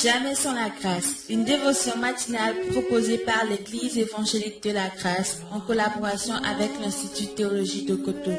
Jamais sans la grâce, une dévotion matinale proposée par l'Église évangélique de la grâce en collaboration avec l'Institut théologie de Cotonou.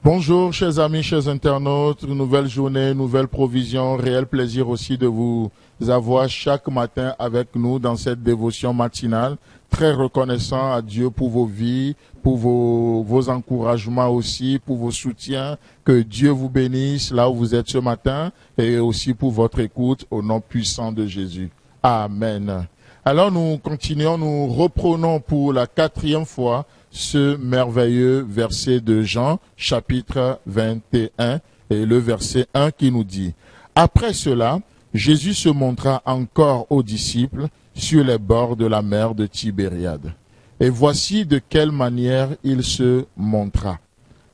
Bonjour chers amis, chers internautes, nouvelle journée, nouvelle provision, réel plaisir aussi de vous avoir chaque matin avec nous dans cette dévotion matinale. Très reconnaissant à Dieu pour vos vies, pour vos encouragements aussi, pour vos soutiens. Que Dieu vous bénisse là où vous êtes ce matin et aussi pour votre écoute au nom puissant de Jésus. Amen. Alors nous continuons, nous reprenons pour la 4e fois ce merveilleux verset de Jean, chapitre 21, et le verset 1 qui nous dit: Après cela, Jésus se montra encore aux disciples sur les bords de la mer de Tibériade. Et voici de quelle manière il se montra.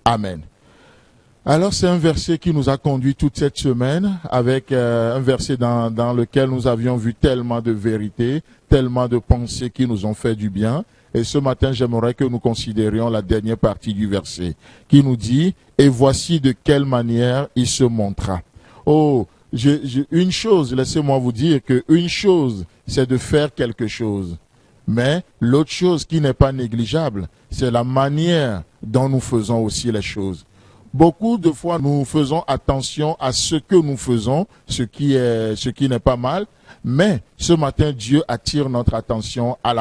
Amen. Alors c'est un verset qui nous a conduit toute cette semaine, avec un verset dans lequel nous avions vu tellement de vérités, tellement de pensées qui nous ont fait du bien. Et ce matin, j'aimerais que nous considérions la dernière partie du verset, qui nous dit: et voici de quelle manière il se montra. Oh, une chose, laissez-moi vous dire que une chose, c'est de faire quelque chose. Mais l'autre chose qui n'est pas négligeable, c'est la manière dont nous faisons aussi les choses. Beaucoup de fois, nous faisons attention à ce que nous faisons, ce qui n'est pas mal. Mais ce matin, Dieu attire notre attention à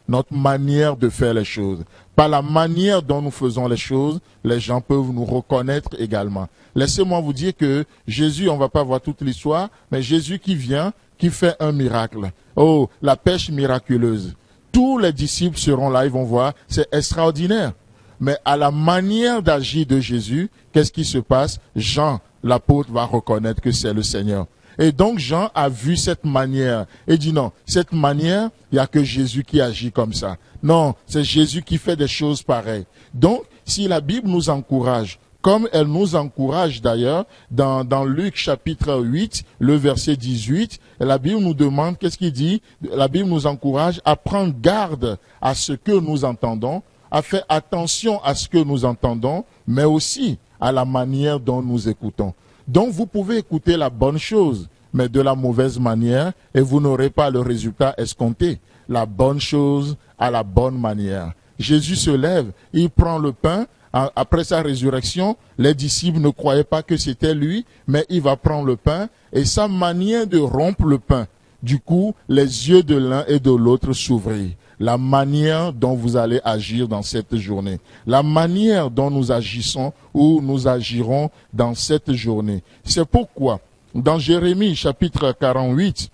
notre manière de faire les choses. Par la manière dont nous faisons les choses, les gens peuvent nous reconnaître également. Laissez-moi vous dire que Jésus, on ne va pas voir toute l'histoire, mais Jésus qui vient, qui fait un miracle. Oh, la pêche miraculeuse. Tous les disciples seront là, ils vont voir, c'est extraordinaire. Mais à la manière d'agir de Jésus, qu'est-ce qui se passe? Jean, l'apôtre, va reconnaître que c'est le Seigneur. Et donc Jean a vu cette manière et dit non, cette manière, il n'y a que Jésus qui agit comme ça. Non, c'est Jésus qui fait des choses pareilles. Donc, si la Bible nous encourage, comme elle nous encourage d'ailleurs, dans Luc chapitre 8, le verset 18, la Bible nous demande, qu'est-ce qu'il dit? La Bible nous encourage à prendre garde à ce que nous entendons, à faire attention à ce que nous entendons, mais aussi à la manière dont nous écoutons. Donc vous pouvez écouter la bonne chose, mais de la mauvaise manière, et vous n'aurez pas le résultat escompté. La bonne chose à la bonne manière. Jésus se lève, il prend le pain. Après sa résurrection, les disciples ne croyaient pas que c'était lui, mais il va prendre le pain, et sa manière de rompre le pain. Du coup, les yeux de l'un et de l'autre s'ouvrirent. La manière dont vous allez agir dans cette journée. La manière dont nous agissons ou nous agirons dans cette journée. C'est pourquoi, dans Jérémie chapitre 48,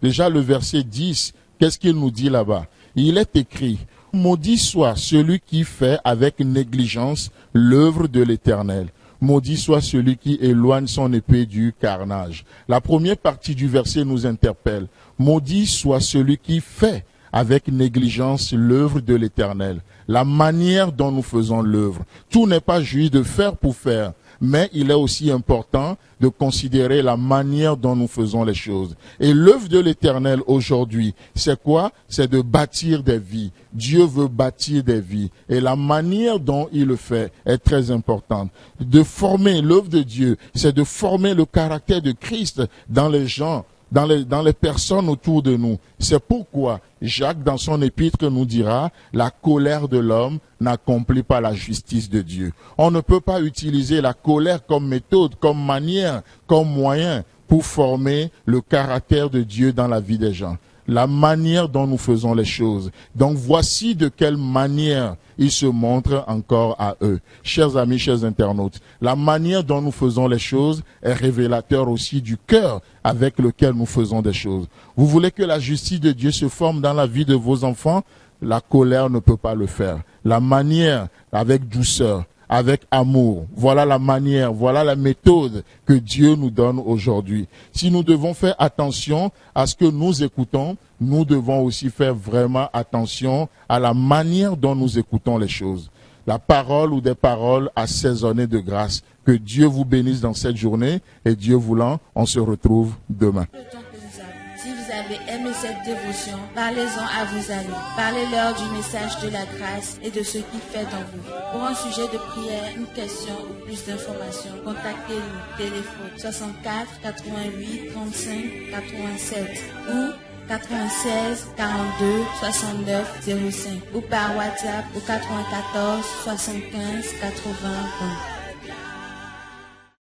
déjà le verset 10, qu'est-ce qu'il nous dit là-bas? Il est écrit: maudit soit celui qui fait avec négligence l'œuvre de l'Éternel. Maudit soit celui qui éloigne son épée du carnage. La première partie du verset nous interpelle. Maudit soit celui qui fait avec négligence l'œuvre de l'Éternel. La manière dont nous faisons l'œuvre. Tout n'est pas juste de faire pour faire, mais il est aussi important de considérer la manière dont nous faisons les choses. Et l'œuvre de l'Éternel aujourd'hui, c'est quoi? C'est de bâtir des vies. Dieu veut bâtir des vies. Et la manière dont il le fait est très importante. De former l'œuvre de Dieu, c'est de former le caractère de Christ dans les gens, dans les personnes autour de nous. C'est pourquoi Jacques, dans son épître, nous dira: la colère de l'homme n'accomplit pas la justice de Dieu. On ne peut pas utiliser la colère comme méthode, comme manière, comme moyen pour former le caractère de Dieu dans la vie des gens. La manière dont nous faisons les choses. Donc voici de quelle manière il se montre encore à eux. Chers amis, chers internautes, la manière dont nous faisons les choses est révélateur aussi du cœur avec lequel nous faisons des choses. Vous voulez que la justice de Dieu se forme dans la vie de vos enfants? La colère ne peut pas le faire. La manière, avec douceur, avec amour. Voilà la manière, voilà la méthode que Dieu nous donne aujourd'hui. Si nous devons faire attention à ce que nous écoutons, nous devons aussi faire vraiment attention à la manière dont nous écoutons les choses. la parole ou des paroles assaisonnées de grâce. Que Dieu vous bénisse dans cette journée et Dieu voulant, on se retrouve demain. Le temps que nous avons. Si vous avez aimé cette dévotion, parlez-en à vos amis. Parlez-leur du message de la grâce et de ce qu'il fait dans vous. Pour un sujet de prière, une question ou plus d'informations, contactez-nous. Téléphone 64 88 35 87 ou 96 42 69 05 ou par WhatsApp au 94 75 80 20.